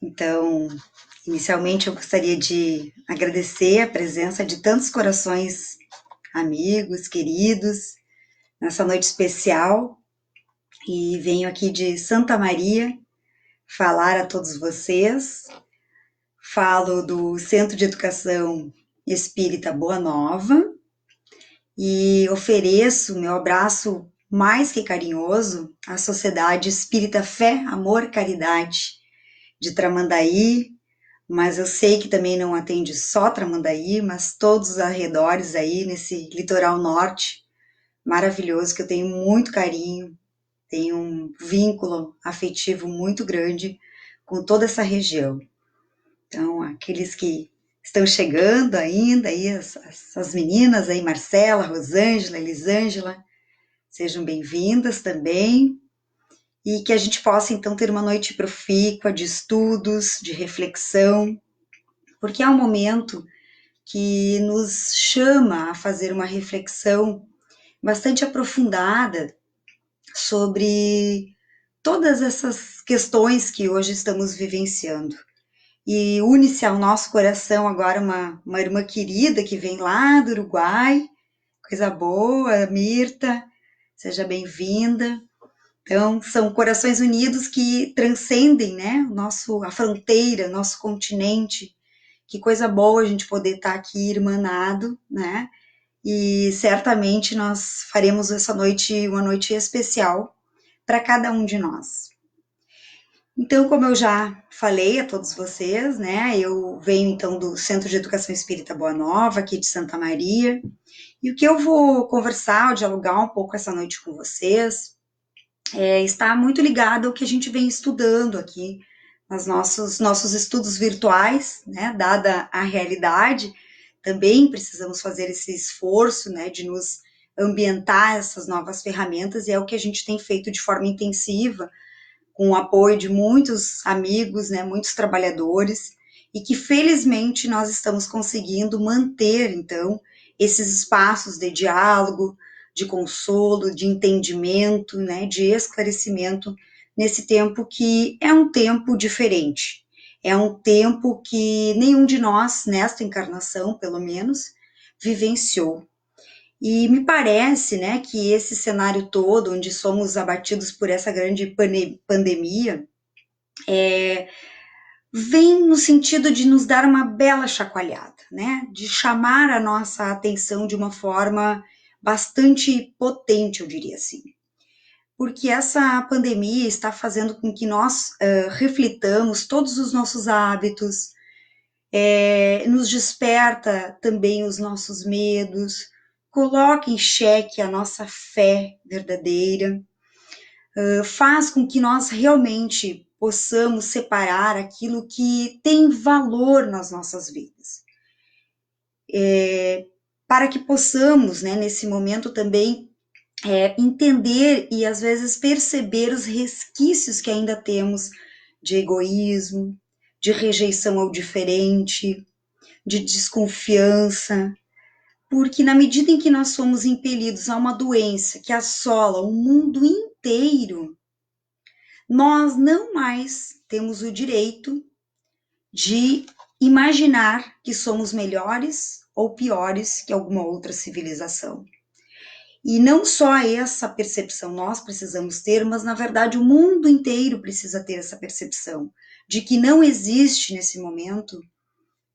Então, inicialmente eu gostaria de agradecer a presença de tantos corações amigos, queridos, nessa noite especial, e venho aqui de Santa Maria falar a todos vocês. Falo do Centro de Educação Espírita Boa Nova e ofereço meu abraço mais que carinhoso à Sociedade Espírita Fé, Amor, Caridade de Tramandaí, mas eu sei que também não atende só Tramandaí, mas todos os arredores aí nesse litoral norte maravilhoso que eu tenho muito carinho, tenho um vínculo afetivo muito grande com toda essa região. Então, aqueles que estão chegando ainda, aí as meninas aí, Marcela, Rosângela, Elisângela, sejam bem-vindas também, e que a gente possa então ter uma noite profícua de estudos, de reflexão, porque é um momento que nos chama a fazer uma reflexão bastante aprofundada sobre todas essas questões que hoje estamos vivenciando. E une-se ao nosso coração agora uma irmã querida que vem lá do Uruguai, coisa boa, Mirta, seja bem-vinda. Então, são corações unidos que transcendem, né, a fronteira, nosso continente. Que coisa boa a gente poder estar aqui irmanado, né? E certamente nós faremos essa noite uma noite especial para cada um de nós. Então, como eu já falei a todos vocês, né, eu venho então do Centro de Educação Espírita Boa Nova, aqui de Santa Maria, e o que eu vou conversar, dialogar um pouco essa noite com vocês, está muito ligado ao que a gente vem estudando aqui, nos nossos estudos virtuais, né, dada a realidade, também precisamos fazer esse esforço, né, de nos ambientar essas novas ferramentas, e é o que a gente tem feito de forma intensiva, com o apoio de muitos amigos, né, muitos trabalhadores, e que felizmente nós estamos conseguindo manter, então, esses espaços de diálogo, de consolo, de entendimento, né, de esclarecimento, nesse tempo que é um tempo diferente. É um tempo que nenhum de nós, nesta encarnação, pelo menos, vivenciou. E me parece, né, que esse cenário todo, onde somos abatidos por essa grande pandemia, vem no sentido de nos dar uma bela chacoalhada, né, de chamar a nossa atenção de uma forma bastante potente, eu diria assim. Porque essa pandemia está fazendo com que nós reflitamos todos os nossos hábitos, nos desperta também os nossos medos, coloca em xeque a nossa fé verdadeira, faz com que nós realmente possamos separar aquilo que tem valor nas nossas vidas. Para que possamos, né, nesse momento também, entender e às vezes perceber os resquícios que ainda temos de egoísmo, de rejeição ao diferente, de desconfiança, porque na medida em que nós somos impelidos a uma doença que assola o mundo inteiro, nós não mais temos o direito de imaginar que somos melhores ou piores que alguma outra civilização. E não só essa percepção nós precisamos ter, mas na verdade o mundo inteiro precisa ter essa percepção de que não existe nesse momento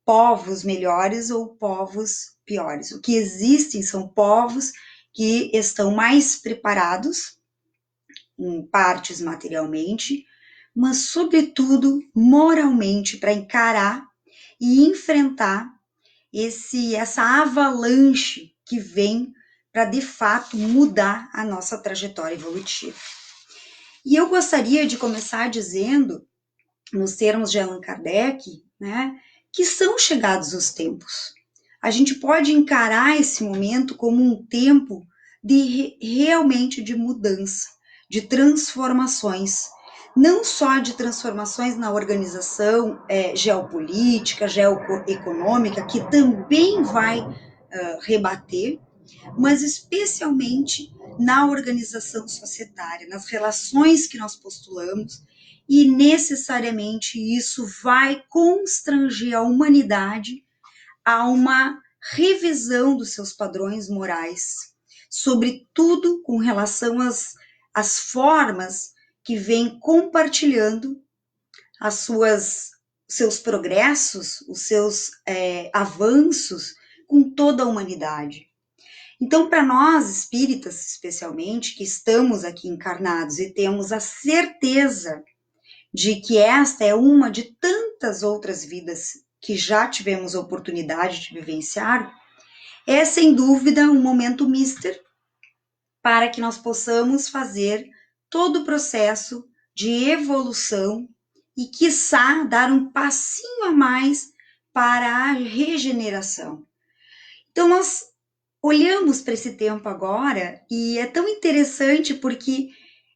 povos melhores ou povos piores. O que existem são povos que estão mais preparados, em partes materialmente, mas sobretudo moralmente, para encarar e enfrentar essa avalanche que vem para de fato mudar a nossa trajetória evolutiva. E eu gostaria de começar dizendo, nos termos de Allan Kardec, né, que são chegados os tempos. A gente pode encarar esse momento como um tempo realmente de mudança, de transformações, não só de transformações na organização geopolítica, geoeconômica, que também vai rebater, mas especialmente na organização societária, nas relações que nós postulamos e necessariamente isso vai constranger a humanidade a uma revisão dos seus padrões morais, sobretudo com relação às formas que vem compartilhando seus progressos, os seus avanços com toda a humanidade. Então, para nós espíritas, especialmente, que estamos aqui encarnados e temos a certeza de que esta é uma de tantas outras vidas que já tivemos a oportunidade de vivenciar, é sem dúvida um momento mister para que nós possamos fazer todo o processo de evolução e, quiçá, dar um passinho a mais para a regeneração. Então, nós olhamos para esse tempo agora e é tão interessante porque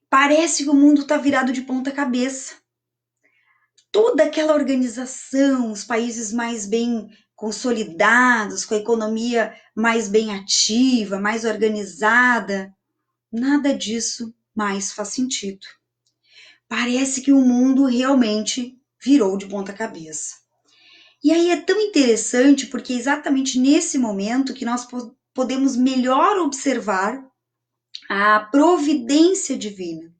parece que o mundo está virado de ponta cabeça. Toda aquela organização, os países mais bem consolidados, com a economia mais bem ativa, mais organizada, nada disso mais faz sentido. Parece que o mundo realmente virou de ponta cabeça. E aí é tão interessante porque é exatamente nesse momento que nós podemos melhor observar a providência divina,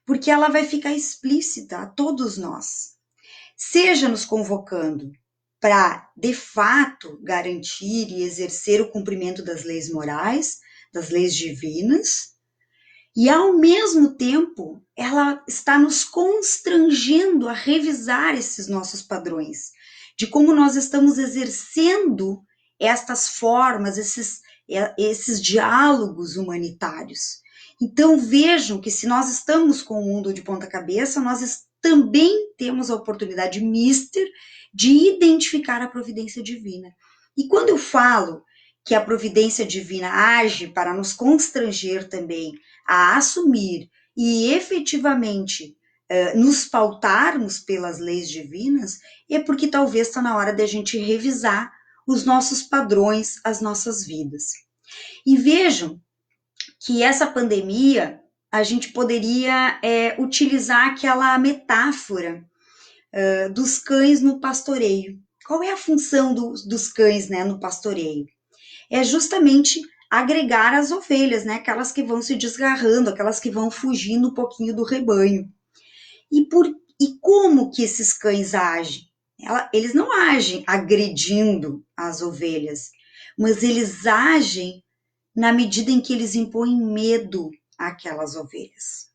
porque ela vai ficar explícita a todos nós, seja nos convocando para, de fato, garantir e exercer o cumprimento das leis morais, das leis divinas, e ao mesmo tempo ela está nos constrangendo a revisar esses nossos padrões, de como nós estamos exercendo estas formas, esses diálogos humanitários. Então vejam que se nós estamos com o mundo de ponta cabeça, nós também temos a oportunidade mister de identificar a providência divina. E quando eu falo que a providência divina age para nos constranger também a assumir e efetivamente nos pautarmos pelas leis divinas, é porque talvez está na hora de a gente revisar os nossos padrões, as nossas vidas. E vejam que essa pandemia, a gente poderia utilizar aquela metáfora dos cães no pastoreio. Qual é a função dos cães, né, no pastoreio? É justamente agregar as ovelhas, né, aquelas que vão se desgarrando, aquelas que vão fugindo um pouquinho do rebanho. E como que esses cães agem? Eles não agem agredindo as ovelhas, mas eles agem na medida em que eles impõem medo àquelas ovelhas.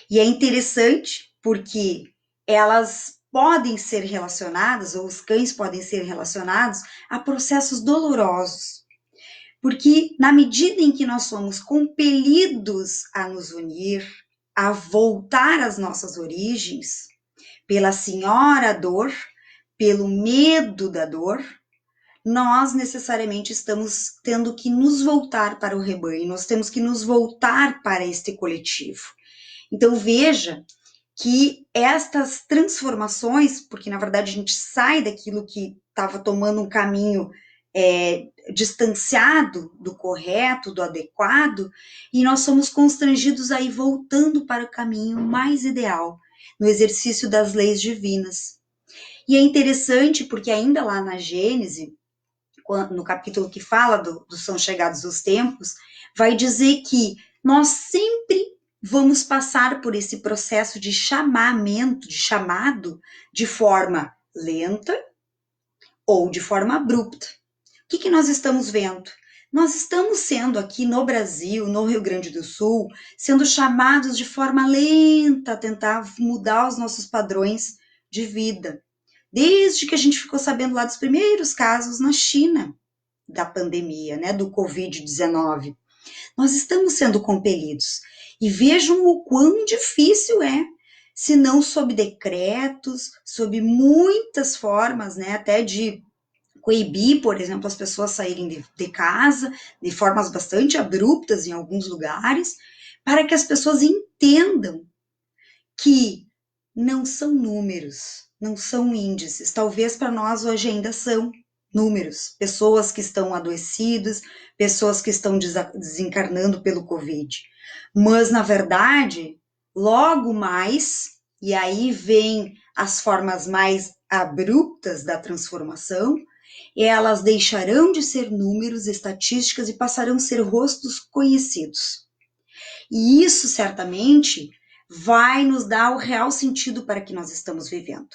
E é interessante porque elas podem ser relacionadas, ou os cães podem ser relacionados a processos dolorosos. Porque na medida em que nós somos compelidos a nos unir, a voltar às nossas origens, pela senhora dor, pelo medo da dor, nós necessariamente estamos tendo que nos voltar para o rebanho, nós temos que nos voltar para este coletivo. Então veja que estas transformações, porque na verdade a gente sai daquilo que estava tomando um caminho distanciado do correto, do adequado, e nós somos constrangidos a ir voltando para o caminho mais ideal, no exercício das leis divinas. E é interessante porque ainda lá na Gênese, no capítulo que fala dos são chegados os tempos, vai dizer que nós sempre vamos passar por esse processo de chamamento, de chamado, de forma lenta ou de forma abrupta. O que nós estamos vendo? Nós estamos sendo aqui no Brasil, no Rio Grande do Sul, sendo chamados de forma lenta a tentar mudar os nossos padrões de vida. Desde que a gente ficou sabendo lá dos primeiros casos na China da pandemia, né, do Covid-19. Nós estamos sendo compelidos. E vejam o quão difícil é, se não sob decretos, sob muitas formas, né, até de coibir, por exemplo, as pessoas saírem de casa, de formas bastante abruptas em alguns lugares, para que as pessoas entendam que não são números, não são índices. Talvez para nós hoje ainda são números, pessoas que estão adoecidas, pessoas que estão desencarnando pelo Covid. Mas, na verdade, logo mais E aí vem as formas mais abruptas da transformação, elas deixarão de ser números, estatísticas e passarão a ser rostos conhecidos. E isso certamente vai nos dar o real sentido para que nós estamos vivendo.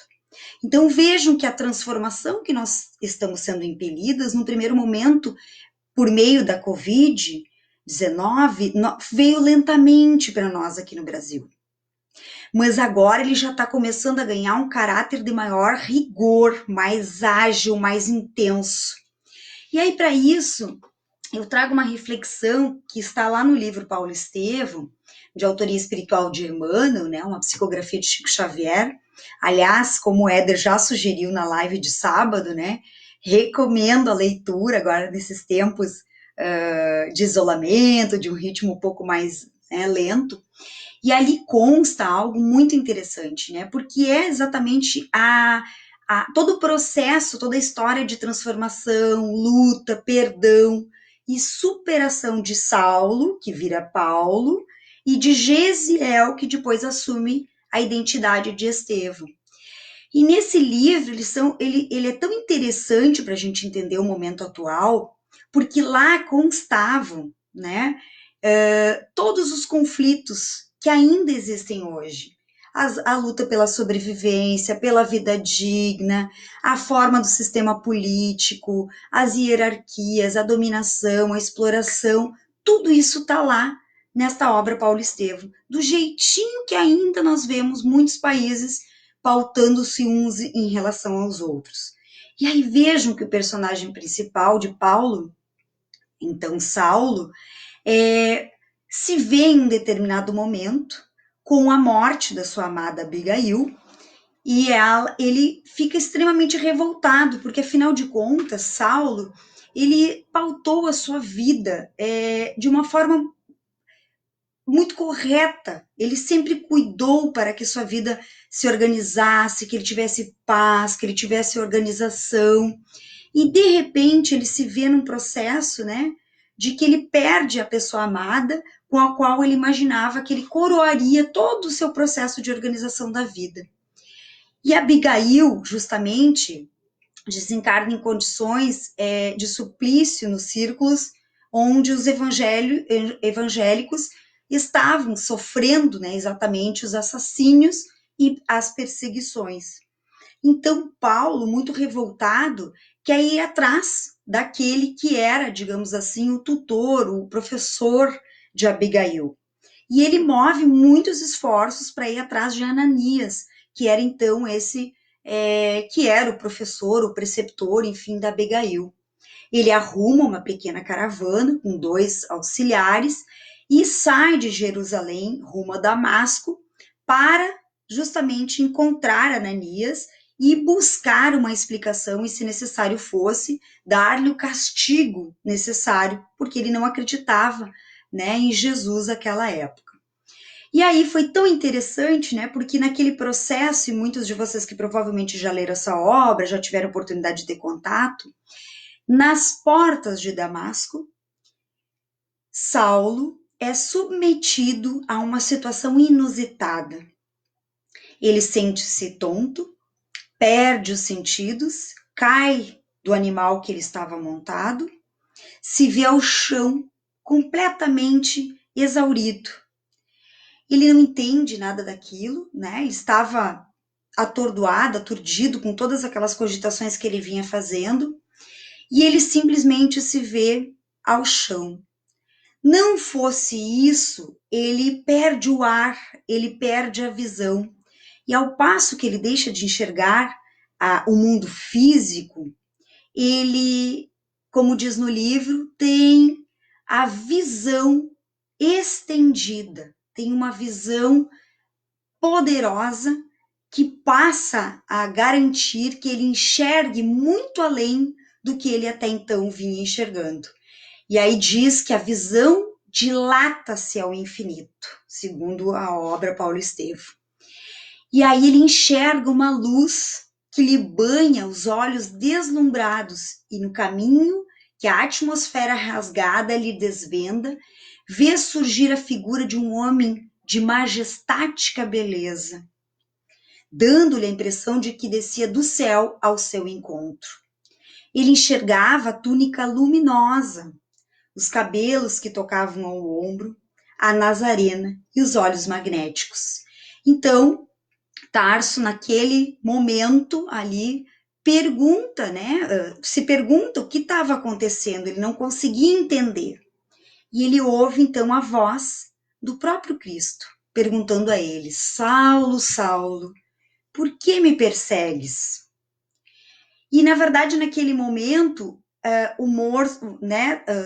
Então vejam que a transformação que nós estamos sendo impelidas, no primeiro momento, por meio da Covid-19, veio lentamente para nós aqui no Brasil. Mas agora ele já está começando a ganhar um caráter de maior rigor, mais ágil, mais intenso. E aí, para isso, eu trago uma reflexão que está lá no livro Paulo Estevam, de autoria espiritual de Emmanuel, né, uma psicografia de Chico Xavier. Aliás, como o Éder já sugeriu na live de sábado, né, recomendo a leitura agora nesses tempos de isolamento, de um ritmo um pouco mais lento. E ali consta algo muito interessante, né, porque é exatamente todo o processo, toda a história de transformação, luta, perdão e superação de Saulo, que vira Paulo, e de Gesiel, que depois assume a identidade de Estevão. E nesse livro, ele é tão interessante para a gente entender o momento atual, porque lá constavam, né, todos os conflitos que ainda existem hoje. A luta pela sobrevivência, pela vida digna, a forma do sistema político, as hierarquias, a dominação, a exploração, tudo isso está lá nesta obra Paulo Estevam, do jeitinho que ainda nós vemos muitos países pautando-se uns em relação aos outros. E aí vejam que o personagem principal de Paulo, então Saulo, se vê em um determinado momento com a morte da sua amada Abigail, e ele fica extremamente revoltado, porque afinal de contas, Saulo, ele pautou a sua vida de uma forma muito correta. Ele sempre cuidou para que sua vida se organizasse, que ele tivesse paz, que ele tivesse organização. E de repente ele se vê num processo, né, de que ele perde a pessoa amada com a qual ele imaginava que ele coroaria todo o seu processo de organização da vida. E Abigail, justamente, desencarna em condições de suplício nos círculos onde os evangélicos estavam sofrendo, né, exatamente os assassínios e as perseguições. Então, Paulo, muito revoltado, quer ir atrás daquele que era, digamos assim, o tutor, o professor de Abigail. E ele move muitos esforços para ir atrás de Ananias, que era então esse que era o professor, o preceptor, enfim, da Abigail. Ele arruma uma pequena caravana com 2 auxiliares e sai de Jerusalém rumo a Damasco para justamente encontrar Ananias e buscar uma explicação e, se necessário fosse, dar-lhe o castigo necessário, porque ele não acreditava, né, em Jesus naquela época. E aí foi tão interessante, né, porque naquele processo, e muitos de vocês que provavelmente já leram essa obra, já tiveram oportunidade de ter contato, nas portas de Damasco, Saulo é submetido a uma situação inusitada. Ele sente-se tonto, perde os sentidos, cai do animal que ele estava montado, se vê ao chão completamente exaurido. Ele não entende nada daquilo, né? Ele estava atordoado, aturdido com todas aquelas cogitações que ele vinha fazendo, e ele simplesmente se vê ao chão. Não fosse isso, ele perde o ar, ele perde a visão. E ao passo que ele deixa de enxergar o mundo físico, ele, como diz no livro, tem a visão estendida, tem uma visão poderosa que passa a garantir que ele enxergue muito além do que ele até então vinha enxergando. E aí diz que a visão dilata-se ao infinito, segundo a obra Paulo Estevam. E aí ele enxerga uma luz que lhe banha os olhos deslumbrados, e no caminho que a atmosfera rasgada lhe desvenda, vê surgir a figura de um homem de majestática beleza. dando-lhe a impressão de que descia do céu ao seu encontro. Ele enxergava a túnica luminosa, os cabelos que tocavam ao ombro, a Nazarena e os olhos magnéticos. Então, Tarso, naquele momento ali, pergunta, né? Se pergunta o que estava acontecendo, ele não conseguia entender. E ele ouve então a voz do próprio Cristo, perguntando a ele: Saulo, Saulo, por que me persegues? E na verdade, naquele momento,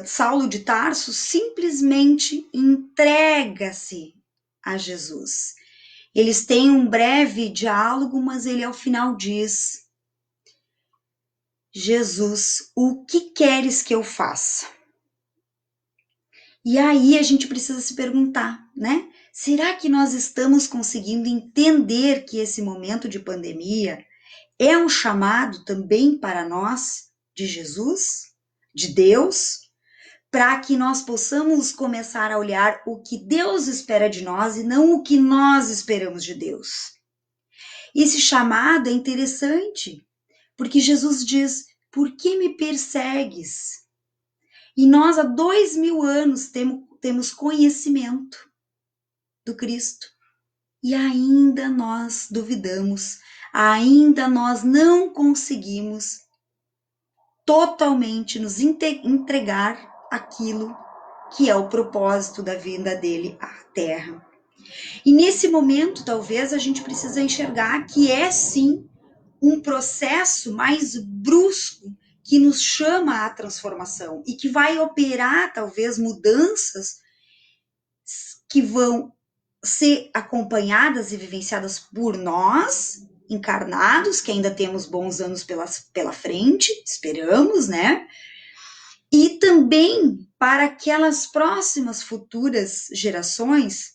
Saulo de Tarso simplesmente entrega-se a Jesus. Eles têm um breve diálogo, mas ele ao final diz: Jesus, o que queres que eu faça? E aí a gente precisa se perguntar, né? Será que nós estamos conseguindo entender que esse momento de pandemia é um chamado também para nós, de Jesus, de Deus, para que nós possamos começar a olhar o que Deus espera de nós e não o que nós esperamos de Deus? Esse chamado é interessante, porque Jesus diz: por que me persegues? E nós há 2000 anos temos conhecimento do Cristo e ainda nós duvidamos, ainda nós não conseguimos totalmente nos entregar aquilo que é o propósito da vinda dele à Terra. E nesse momento, talvez, a gente precisa enxergar que é sim um processo mais brusco que nos chama à transformação e que vai operar, talvez, mudanças que vão ser acompanhadas e vivenciadas por nós, encarnados, que ainda temos bons anos pela frente, esperamos, né? E também para aquelas próximas futuras gerações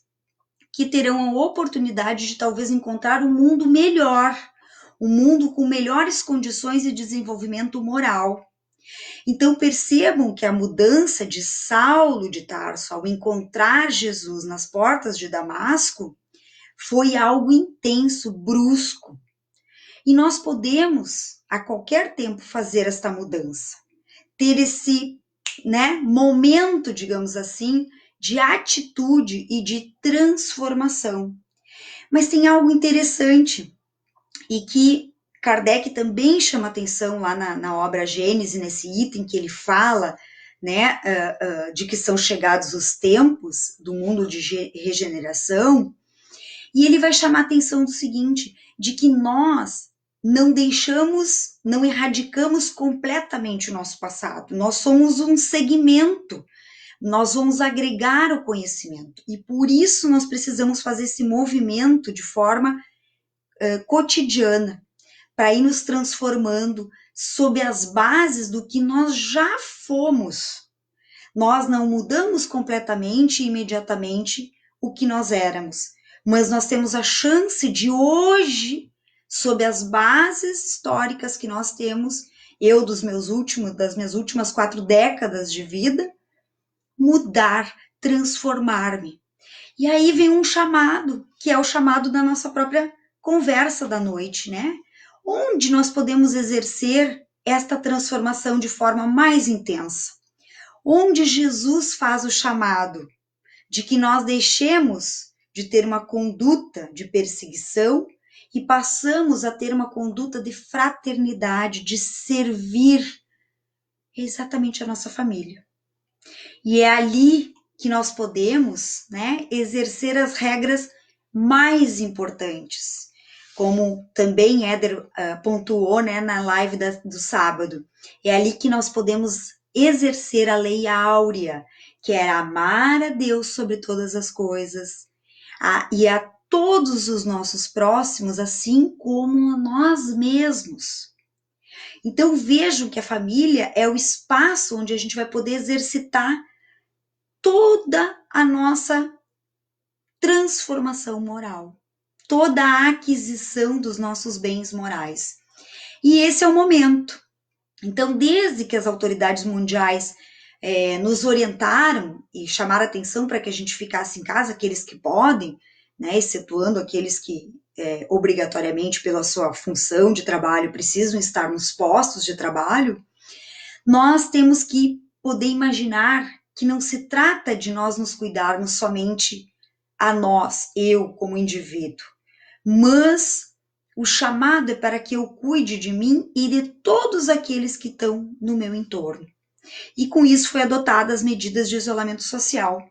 que terão a oportunidade de talvez encontrar um mundo melhor, um mundo com melhores condições de desenvolvimento moral. Então percebam que a mudança de Saulo de Tarso ao encontrar Jesus nas portas de Damasco foi algo intenso, brusco. E nós podemos, a qualquer tempo, fazer esta mudança. Ter esse, momento, digamos assim, de atitude e de transformação. Mas tem algo interessante e que Kardec também chama atenção lá na obra Gênese, nesse item que ele fala, de que são chegados os tempos do mundo de regeneração, e ele vai chamar atenção do seguinte, de que nós não erradicamos completamente o nosso passado, nós somos um segmento, nós vamos agregar o conhecimento, e por isso nós precisamos fazer esse movimento de forma cotidiana, para ir nos transformando sob as bases do que nós já fomos. Nós não mudamos completamente e imediatamente o que nós éramos, mas nós temos a chance de hoje, sob as bases históricas que nós temos, eu das minhas últimas 4 décadas de vida, mudar, transformar-me. E aí vem um chamado, que é o chamado da nossa própria conversa da noite, né? Onde nós podemos exercer esta transformação de forma mais intensa. Onde Jesus faz o chamado de que nós deixemos de ter uma conduta de perseguição e passamos a ter uma conduta de fraternidade, de servir exatamente a nossa família. E é ali que nós podemos, exercer as regras mais importantes, como também Éder pontuou, na live do sábado. É ali que nós podemos exercer a lei áurea, que é amar a Deus sobre todas as coisas, e a todos os nossos próximos, assim como a nós mesmos. Então vejam que a família é o espaço onde a gente vai poder exercitar toda a nossa transformação moral, toda a aquisição dos nossos bens morais. E esse é o momento. Então, desde que as autoridades mundiais nos orientaram e chamaram atenção para que a gente ficasse em casa, aqueles que podem, excetuando aqueles que obrigatoriamente pela sua função de trabalho, precisam estar nos postos de trabalho, nós temos que poder imaginar que não se trata de nós nos cuidarmos somente a nós, eu como indivíduo, mas o chamado é para que eu cuide de mim e de todos aqueles que estão no meu entorno. E com isso foi adotadas as medidas de isolamento social.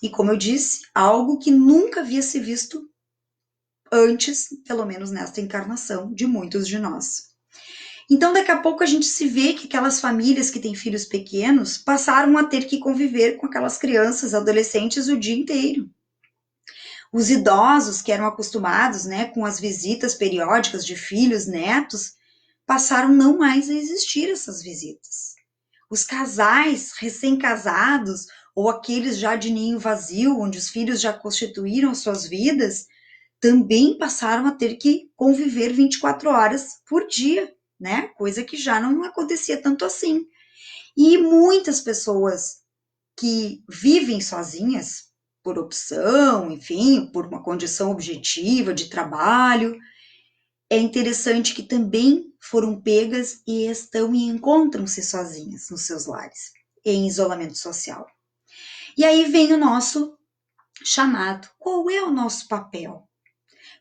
E como eu disse, algo que nunca havia se visto antes, pelo menos nesta encarnação de muitos de nós. Então, daqui a pouco a gente se vê que aquelas famílias que têm filhos pequenos passaram a ter que conviver com aquelas crianças, adolescentes o dia inteiro. Os idosos que eram acostumados, né, com as visitas periódicas de filhos, netos, passaram não mais a existir essas visitas. Os casais recém-casados ou aqueles já de ninho vazio, onde os filhos já constituíram suas vidas, também passaram a ter que conviver 24 horas por dia, né? Coisa que já não acontecia tanto assim. E muitas pessoas que vivem sozinhas, por opção, enfim, por uma condição objetiva de trabalho, é interessante que também foram pegas e estão e encontram-se sozinhas nos seus lares, em isolamento social. E aí vem o nosso chamado. Qual é o nosso papel?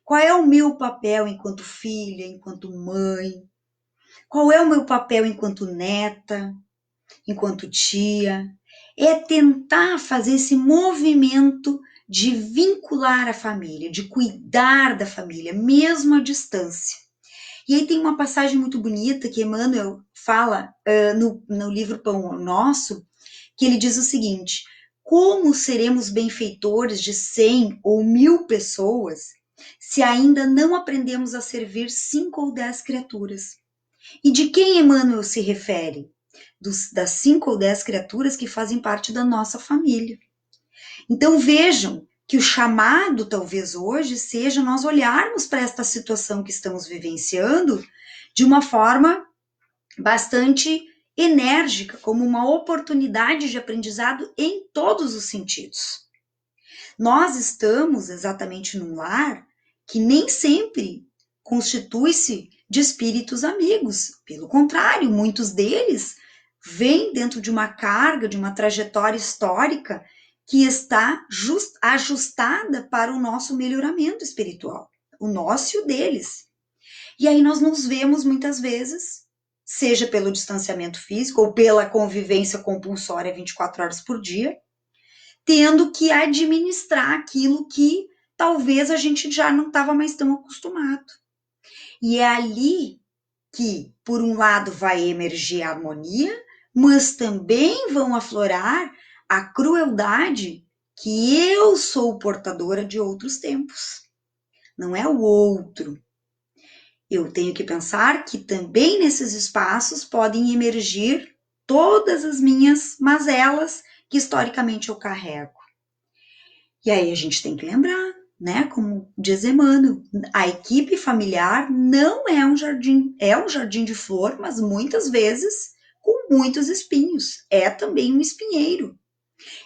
Qual é o meu papel enquanto filha, enquanto mãe? Qual é o meu papel enquanto neta, enquanto tia? É tentar fazer esse movimento de vincular a família, de cuidar da família, mesmo à distância. E aí tem uma passagem muito bonita que Emmanuel fala no livro Pão Nosso, que ele diz o seguinte: como seremos benfeitores de 100 ou 1000 pessoas se ainda não aprendemos a servir 5 ou 10 criaturas? E de quem Emmanuel se refere? Das 5 ou 10 criaturas que fazem parte da nossa família. Então vejam que o chamado talvez hoje seja nós olharmos para esta situação que estamos vivenciando de uma forma bastante enérgica, como uma oportunidade de aprendizado em todos os sentidos. Nós estamos exatamente num lar que nem sempre constitui-se de espíritos amigos. Pelo contrário, muitos deles vêm dentro de uma carga, de uma trajetória histórica que está ajustada para o nosso melhoramento espiritual, o nosso e o deles. E aí nós nos vemos muitas vezes, seja pelo distanciamento físico ou pela convivência compulsória 24 horas por dia, tendo que administrar aquilo que talvez a gente já não estava mais tão acostumado. E é ali que, por um lado, vai emergir a harmonia, mas também vão aflorar a crueldade que eu sou portadora de outros tempos. Não é o outro. Eu tenho que pensar que também nesses espaços podem emergir todas as minhas mazelas que historicamente eu carrego. E aí a gente tem que lembrar, né, como diz Emmanuel, a equipe familiar não é um jardim de flor, mas muitas vezes com muitos espinhos, é também um espinheiro.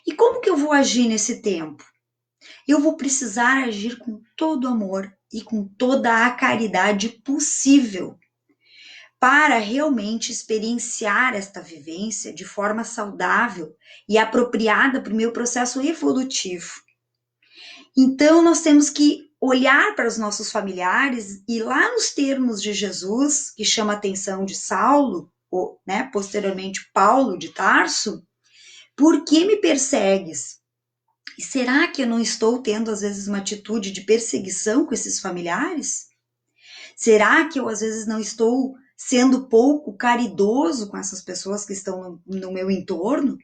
E como que eu vou agir nesse tempo? Eu vou precisar agir com todo o amor e com toda a caridade possível para realmente experienciar esta vivência de forma saudável e apropriada para o meu processo evolutivo. Então, nós temos que olhar para os nossos familiares e lá nos termos de Jesus, que chama a atenção de Saulo, ou, né, posteriormente Paulo de Tarso, por que me persegues? E será que eu não estou tendo, às vezes, uma atitude de perseguição com esses familiares? Será que eu, às vezes, não estou sendo pouco caridoso com essas pessoas que estão no meu entorno?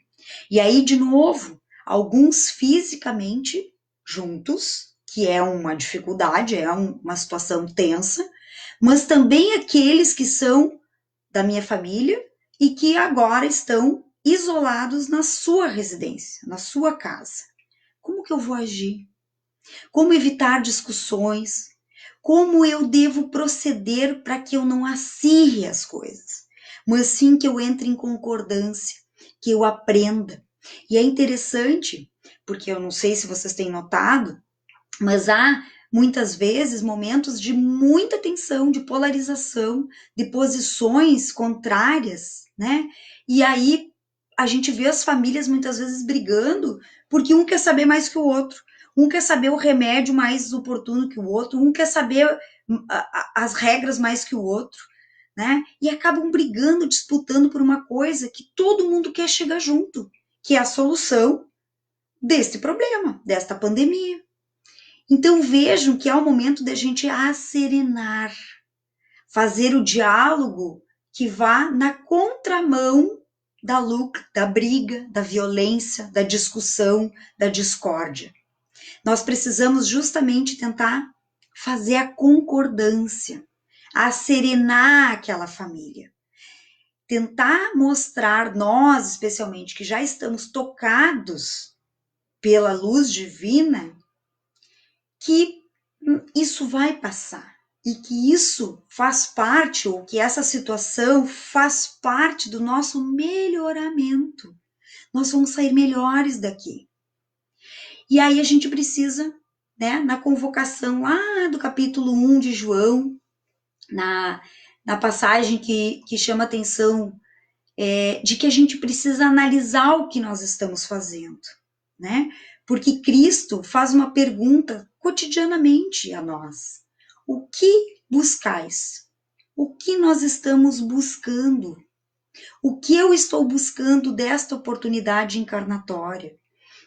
E aí, de novo, alguns fisicamente juntos, que é uma dificuldade, é uma situação tensa, mas também aqueles que são da minha família e que agora estão isolados na sua residência, na sua casa. Como que eu vou agir? Como evitar discussões? Como eu devo proceder para que eu não acirre as coisas, mas sim que eu entre em concordância, que eu aprenda. E é interessante, porque eu não sei se vocês têm notado, mas há muitas vezes, momentos de muita tensão, de polarização, de posições contrárias, né? E aí a gente vê as famílias muitas vezes brigando porque um quer saber mais que o outro, um quer saber o remédio mais oportuno que o outro, um quer saber as regras mais que o outro, né? E acabam brigando, disputando por uma coisa que todo mundo quer chegar junto, que é a solução deste problema, desta pandemia. Então vejam que é o momento da gente acerenar, fazer o diálogo que vá na contramão da luta, da briga, da violência, da discussão, da discórdia. Nós precisamos justamente tentar fazer a concordância, acerenar aquela família. Tentar mostrar, nós especialmente, que já estamos tocados pela luz divina, que isso vai passar e que isso faz parte, ou que essa situação faz parte do nosso melhoramento. Nós vamos sair melhores daqui. E aí a gente precisa, né, na convocação lá do capítulo 1 de João, na passagem que chama atenção, de que a gente precisa analisar o que nós estamos fazendo, né? Porque Cristo faz uma pergunta cotidianamente a nós. O que buscais? O que nós estamos buscando? O que eu estou buscando desta oportunidade encarnatória?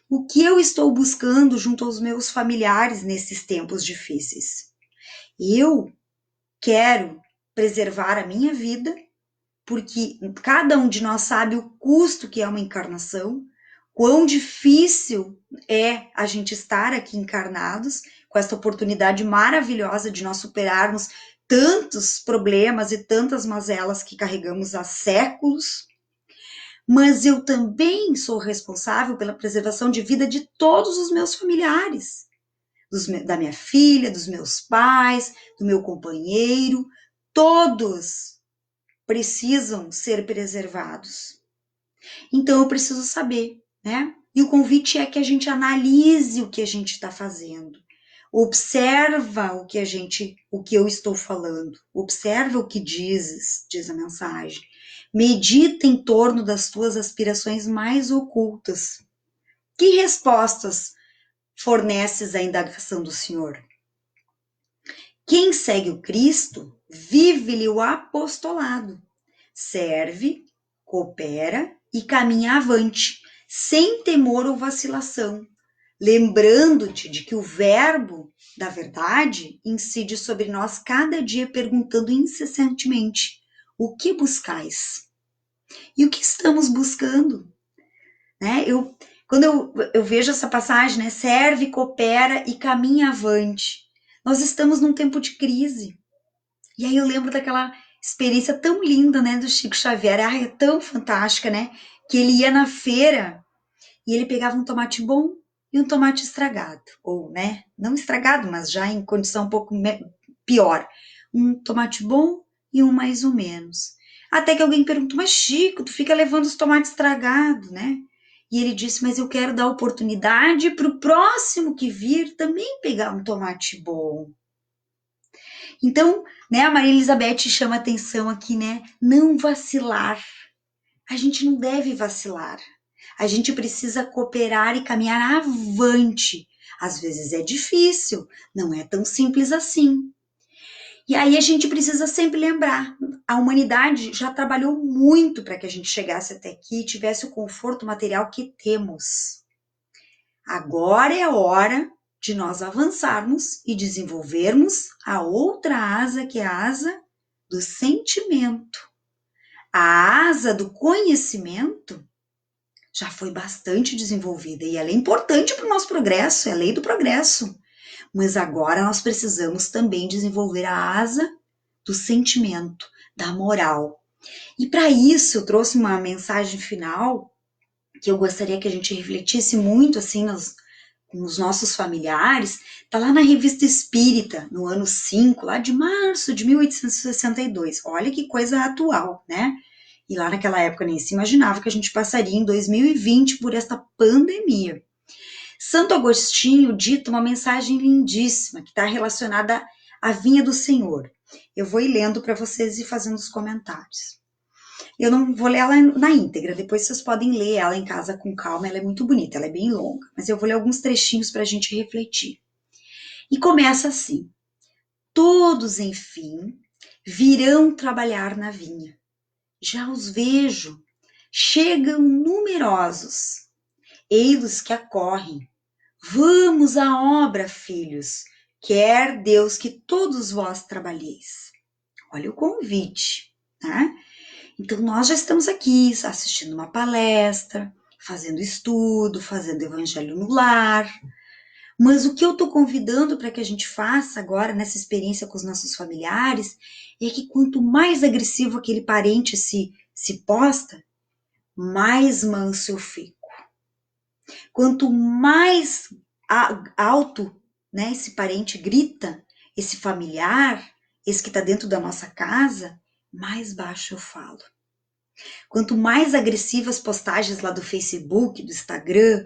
O que eu estou buscando junto aos meus familiares nesses tempos difíceis? Eu quero preservar a minha vida, porque cada um de nós sabe o custo que é uma encarnação, quão difícil é a gente estar aqui encarnados, com essa oportunidade maravilhosa de nós superarmos tantos problemas e tantas mazelas que carregamos há séculos, mas eu também sou responsável pela preservação de vida de todos os meus familiares, da minha filha, dos meus pais, do meu companheiro, todos precisam ser preservados. Então eu preciso saber, né? E o convite é que a gente analise o que a gente está fazendo. Observa o que eu estou falando. Observa o que diz a mensagem. Medita em torno das tuas aspirações mais ocultas. Que respostas forneces à indagação do Senhor? Quem segue o Cristo, vive-lhe o apostolado. Serve, coopera e caminha avante, sem temor ou vacilação, lembrando-te de que o verbo da verdade incide sobre nós cada dia, perguntando incessantemente: o que buscais? E o que estamos buscando? Né? Quando eu vejo essa passagem, né? Serve, coopera e caminha avante. Nós estamos num tempo de crise. E aí eu lembro daquela experiência tão linda, né, do Chico Xavier. Ai, é tão fantástica, né? Que ele ia na feira e ele pegava um tomate bom e um tomate estragado. Ou, né, não estragado, mas já em condição um pouco pior. Um tomate bom e um mais ou menos. Até que alguém perguntou: mas Chico, tu fica levando os tomates estragados, né? E ele disse: mas eu quero dar oportunidade para o próximo que vir também pegar um tomate bom. Então, né, a Maria Elizabeth chama atenção aqui, né? Não vacilar. A gente não deve vacilar. A gente precisa cooperar e caminhar avante. Às vezes é difícil, não é tão simples assim. E aí a gente precisa sempre lembrar, a humanidade já trabalhou muito para que a gente chegasse até aqui e tivesse o conforto material que temos. Agora é a hora de nós avançarmos e desenvolvermos a outra asa, que é a asa do sentimento. A asa do conhecimento já foi bastante desenvolvida e ela é importante para o nosso progresso, é a lei do progresso. Mas agora nós precisamos também desenvolver a asa do sentimento, da moral. E para isso eu trouxe uma mensagem final que eu gostaria que a gente refletisse muito assim nos nossos familiares. Está lá na Revista Espírita, no ano 5, lá de março de 1862. Olha que coisa atual, né? E lá naquela época nem se imaginava que a gente passaria em 2020 por esta pandemia. Santo Agostinho dita uma mensagem lindíssima que está relacionada à vinha do Senhor. Eu vou ir lendo para vocês e fazendo os comentários. Eu não vou ler ela na íntegra, depois vocês podem ler ela em casa com calma, ela é muito bonita, ela é bem longa, mas eu vou ler alguns trechinhos para a gente refletir. E começa assim: todos, enfim, virão trabalhar na vinha. Já os vejo, chegam numerosos, ei-los que acorrem. Vamos à obra, filhos, quer Deus que todos vós trabalheis. Olha o convite, né? Então, nós já estamos aqui assistindo uma palestra, fazendo estudo, fazendo evangelho no lar. Mas o que eu estou convidando para que a gente faça agora, nessa experiência com os nossos familiares, é que quanto mais agressivo aquele parente se posta, mais manso eu fico. Quanto mais alto, né, esse parente grita, esse familiar, esse que está dentro da nossa casa, mais baixo eu falo. Quanto mais agressivas as postagens lá do Facebook, do Instagram,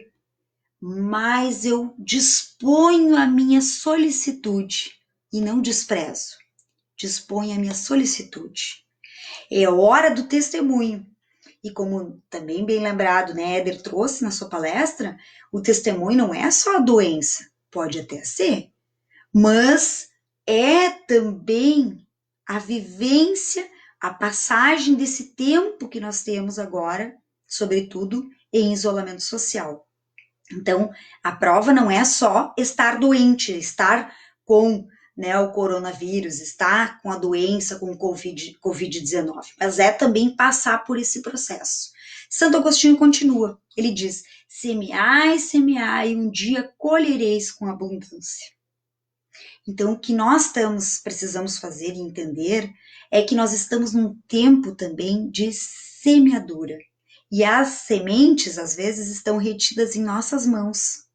mais eu disponho a minha solicitude e não desprezo. Disponho a minha solicitude. É hora do testemunho. E como também bem lembrado, né, Éder trouxe na sua palestra, o testemunho não é só a doença, pode até ser, mas é também a vivência, a passagem desse tempo que nós temos agora, sobretudo em isolamento social. Então, a prova não é só estar doente, estar com, né, o coronavírus, estar com a doença, com o Covid-19, mas é também passar por esse processo. Santo Agostinho continua, ele diz: semeai, um dia colhereis com abundância. Então, o que nós precisamos fazer e entender é que nós estamos num tempo também de semeadura. E as sementes, às vezes, estão retidas em nossas mãos,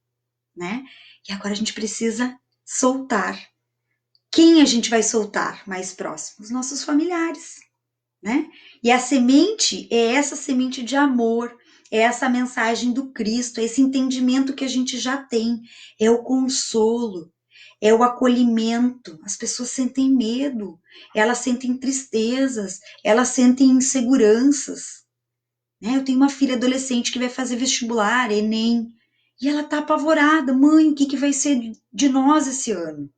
né? E agora a gente precisa soltar. Quem a gente vai soltar mais próximo? Os nossos familiares, né? E a semente é essa semente de amor, é essa mensagem do Cristo, é esse entendimento que a gente já tem, é o consolo, é o acolhimento. As pessoas sentem medo, elas sentem tristezas, elas sentem inseguranças. Né? Eu tenho uma filha adolescente que vai fazer vestibular, Enem, e ela tá apavorada. Mãe, o que vai ser de nós esse ano?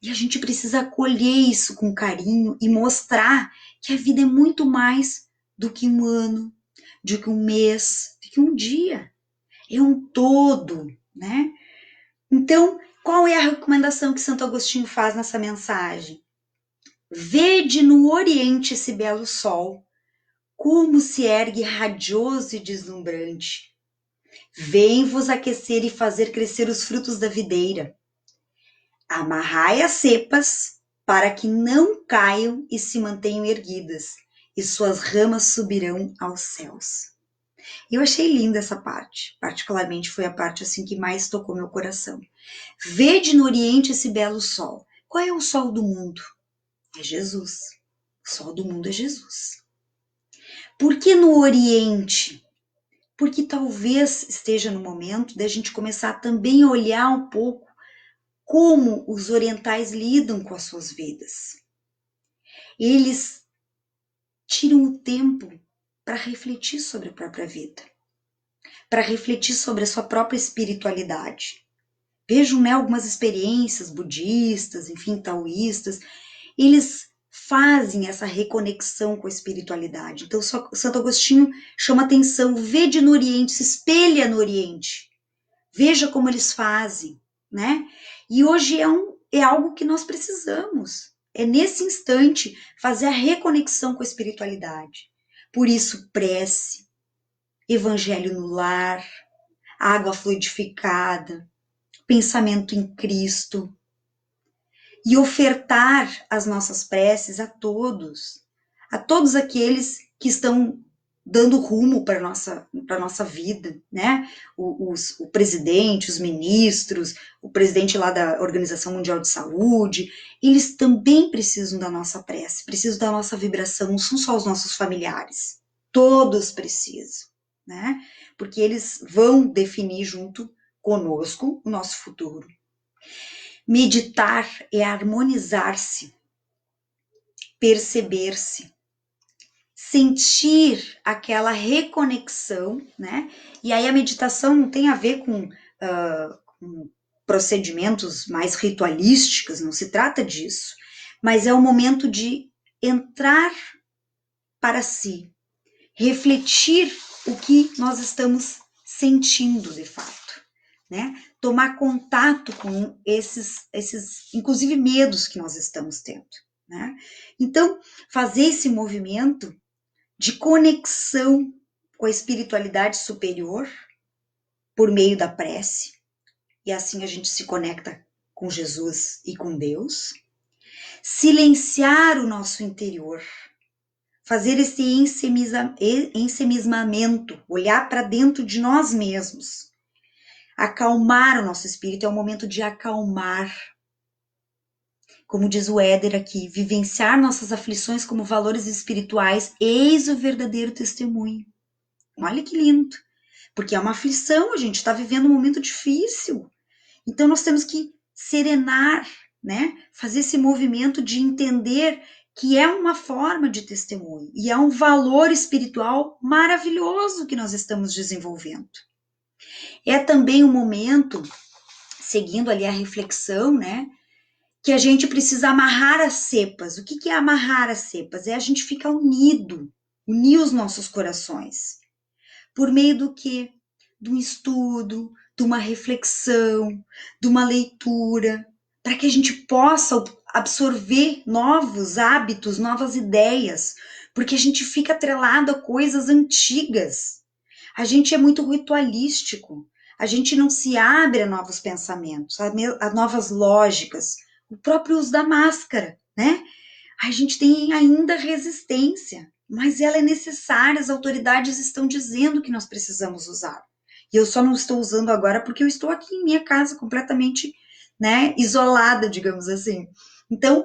E a gente precisa acolher isso com carinho e mostrar que a vida é muito mais do que um ano, do que um mês, do que um dia. É um todo, né? Então, qual é a recomendação que Santo Agostinho faz nessa mensagem? Vede no oriente esse belo sol, como se ergue radioso e deslumbrante. Vem vos aquecer e fazer crescer os frutos da videira. Amarrai as cepas para que não caiam e se mantenham erguidas, e suas ramas subirão aos céus. Eu achei linda essa parte, particularmente foi a parte assim que mais tocou meu coração. Vede no oriente esse belo sol. Qual é o sol do mundo? É Jesus. O sol do mundo é Jesus. Por que no oriente? Porque talvez esteja no momento de a gente começar também a olhar um pouco como os orientais lidam com as suas vidas. Eles tiram o tempo para refletir sobre a própria vida, para refletir sobre a sua própria espiritualidade. Vejam, né, algumas experiências budistas, enfim, taoístas, eles fazem essa reconexão com a espiritualidade. Então, Santo Agostinho chama atenção, vede no Oriente, se espelha no Oriente. Veja como eles fazem, né? E hoje é algo que nós precisamos. É nesse instante fazer a reconexão com a espiritualidade. Por isso, prece, evangelho no lar, água fluidificada, pensamento em Cristo. E ofertar as nossas preces a todos aqueles que estão dando rumo para a nossa vida, né? O presidente, os ministros, o presidente lá da Organização Mundial de Saúde, eles também precisam da nossa prece, precisam da nossa vibração, não são só os nossos familiares, todos precisam, né? Porque eles vão definir junto conosco o nosso futuro. Meditar é harmonizar-se, perceber-se, sentir aquela reconexão, né? E aí a meditação não tem a ver com procedimentos mais ritualísticos, não se trata disso, mas é o momento de entrar para si, refletir o que nós estamos sentindo de fato, né? Tomar contato com esses inclusive medos que nós estamos tendo, né? Então, fazer esse movimento de conexão com a espiritualidade superior por meio da prece, e assim a gente se conecta com Jesus e com Deus. Silenciar o nosso interior, fazer esse ensemismamento, olhar para dentro de nós mesmos, acalmar o nosso espírito, é o momento de acalmar. Como diz o Éder aqui, vivenciar nossas aflições como valores espirituais, eis o verdadeiro testemunho. Olha que lindo, porque é uma aflição, a gente está vivendo um momento difícil. Então nós temos que serenar, né? Fazer esse movimento de entender que é uma forma de testemunho e é um valor espiritual maravilhoso que nós estamos desenvolvendo. É também um momento, seguindo ali a reflexão, né? Que a gente precisa amarrar as cepas. O que é amarrar as cepas? É a gente ficar unido, unir os nossos corações. Por meio do quê? De um estudo, de uma reflexão, de uma leitura, para que a gente possa absorver novos hábitos, novas ideias, porque a gente fica atrelado a coisas antigas. A gente é muito ritualístico, a gente não se abre a novos pensamentos, a novas lógicas, o próprio uso da máscara, né? A gente tem ainda resistência, mas ela é necessária, as autoridades estão dizendo que nós precisamos usar. E eu só não estou usando agora porque eu estou aqui em minha casa completamente, né, isolada, digamos assim. Então,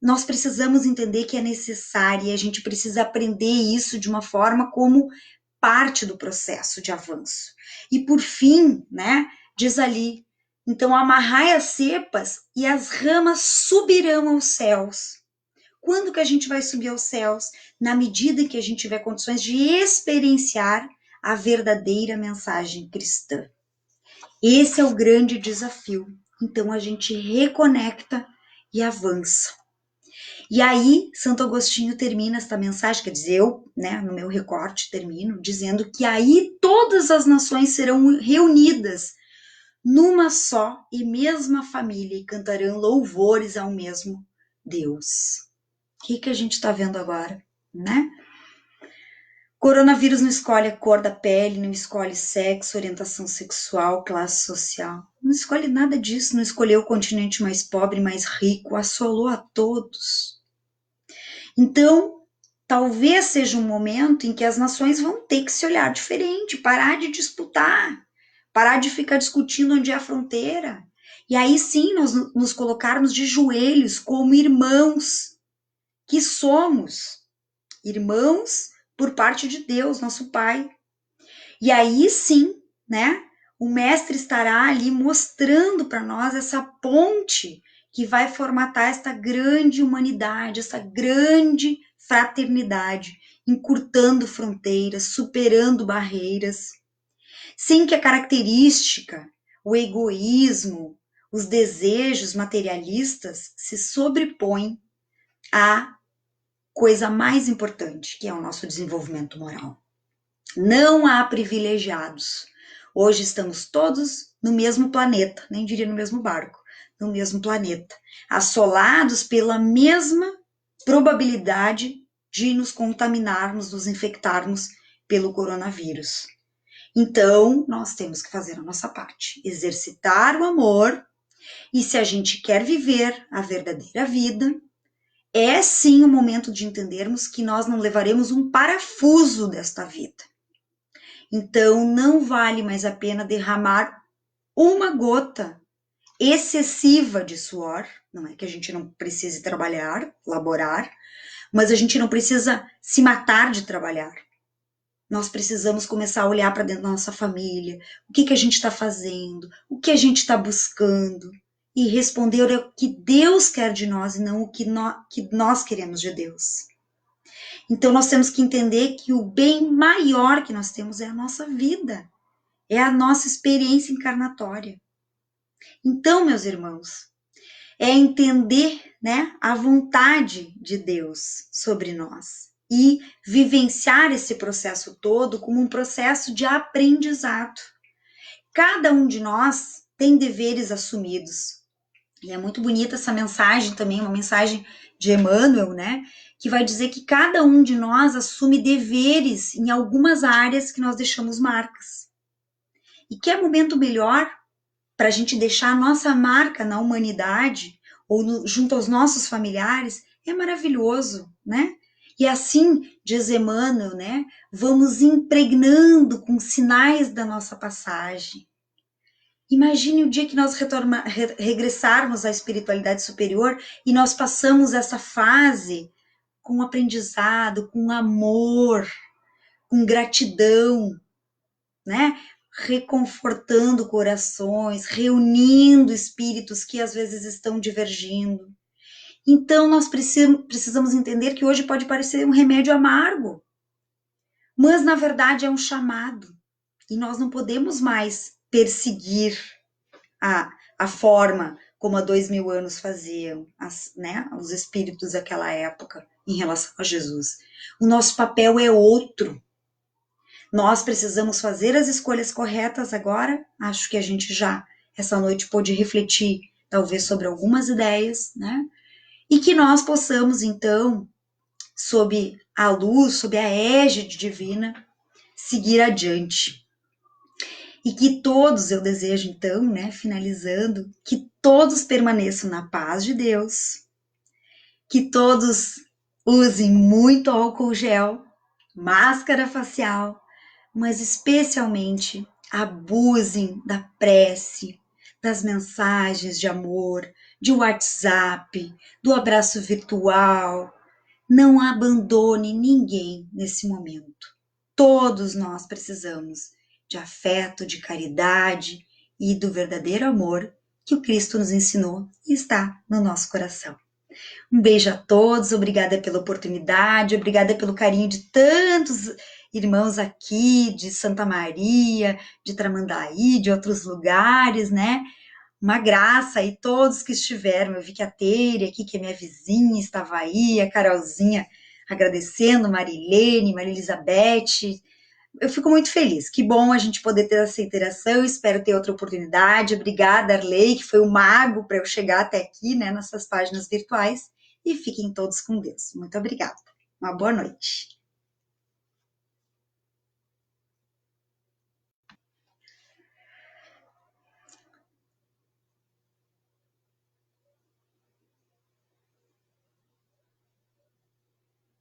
nós precisamos entender que é necessário e a gente precisa aprender isso de uma forma como parte do processo de avanço. E por fim, né, diz ali, então amarrai as cepas e as ramas subirão aos céus. Quando que a gente vai subir aos céus? Na medida que a gente tiver condições de experienciar a verdadeira mensagem cristã. Esse é o grande desafio. Então a gente reconecta e avança. E aí, Santo Agostinho termina esta mensagem, quer dizer, eu, né, no meu recorte, termino dizendo que aí todas as nações serão reunidas numa só e mesma família e cantarão louvores ao mesmo Deus. O que a gente está vendo agora, né? Coronavírus não escolhe a cor da pele, não escolhe sexo, orientação sexual, classe social. Não escolhe nada disso, não escolheu o continente mais pobre, mais rico, assolou a todos. Então, talvez seja um momento em que as nações vão ter que se olhar diferente, parar de disputar, parar de ficar discutindo onde é a fronteira. E aí sim, nós nos colocarmos de joelhos como irmãos, que somos irmãos por parte de Deus, nosso Pai. E aí sim, né, o mestre estará ali mostrando para nós essa ponte que vai formatar esta grande humanidade, essa grande fraternidade, encurtando fronteiras, superando barreiras, sem que a característica, o egoísmo, os desejos materialistas se sobrepõem à coisa mais importante, que é o nosso desenvolvimento moral. Não há privilegiados. Hoje estamos todos no mesmo planeta, nem diria no mesmo barco, no mesmo planeta, assolados pela mesma probabilidade de nos contaminarmos, nos infectarmos pelo coronavírus. Então, nós temos que fazer a nossa parte, exercitar o amor, e se a gente quer viver a verdadeira vida, é sim o momento de entendermos que nós não levaremos um parafuso desta vida. Então, não vale mais a pena derramar uma gota excessiva de suor. Não é que a gente não precise trabalhar, laborar, mas a gente não precisa se matar de trabalhar. nós precisamos começar a olhar para dentro da nossa família, o que a gente está fazendo, o que a gente está buscando, e responder o que Deus quer de nós e não o que nós queremos de Deus. Então nós temos que entender que o bem maior que nós temos é a nossa vida, é a nossa experiência encarnatória. Então, meus irmãos, é entender, né, a vontade de Deus sobre nós e vivenciar esse processo todo como um processo de aprendizado. Cada um de nós tem deveres assumidos. E é muito bonita essa mensagem também, uma mensagem de Emmanuel, né, que vai dizer que cada um de nós assume deveres em algumas áreas que nós deixamos marcas. E que é momento melhor para a gente deixar a nossa marca na humanidade ou junto aos nossos familiares, é maravilhoso, né? E assim, diz Emmanuel, né? Vamos impregnando com sinais da nossa passagem. Imagine o dia que nós regressarmos à espiritualidade superior e nós passamos essa fase com aprendizado, com amor, com gratidão, né? Reconfortando corações, reunindo espíritos que às vezes estão divergindo. Então nós precisamos entender que hoje pode parecer um remédio amargo, mas na verdade é um chamado. E nós não podemos mais perseguir a forma como há 2000 anos faziam, né, os espíritos daquela época em relação a Jesus. O nosso papel é outro. Nós precisamos fazer as escolhas corretas agora. Acho que a gente já, essa noite, pôde refletir, talvez, sobre algumas ideias, né? E que nós possamos, então, sob a luz, sob a égide divina, seguir adiante. E que todos, eu desejo, então, né, finalizando, que todos permaneçam na paz de Deus, que todos usem muito álcool gel, máscara facial, mas especialmente abusem da prece, das mensagens de amor, de WhatsApp, do abraço virtual. Não abandone ninguém nesse momento. Todos nós precisamos de afeto, de caridade e do verdadeiro amor que o Cristo nos ensinou e está no nosso coração. Um beijo a todos, obrigada pela oportunidade, obrigada pelo carinho de tantos irmãos aqui, de Santa Maria, de Tramandaí, de outros lugares, né? Uma graça aí, todos que estiveram. Eu vi que a Tere aqui, que é minha vizinha, estava aí, a Carolzinha agradecendo, Marilene, Maria Elizabeth. Eu fico muito feliz. Que bom a gente poder ter essa interação. Espero ter outra oportunidade. Obrigada, Arley, que foi o mago para eu chegar até aqui, né, nessas páginas virtuais. E fiquem todos com Deus. Muito obrigada. Uma boa noite.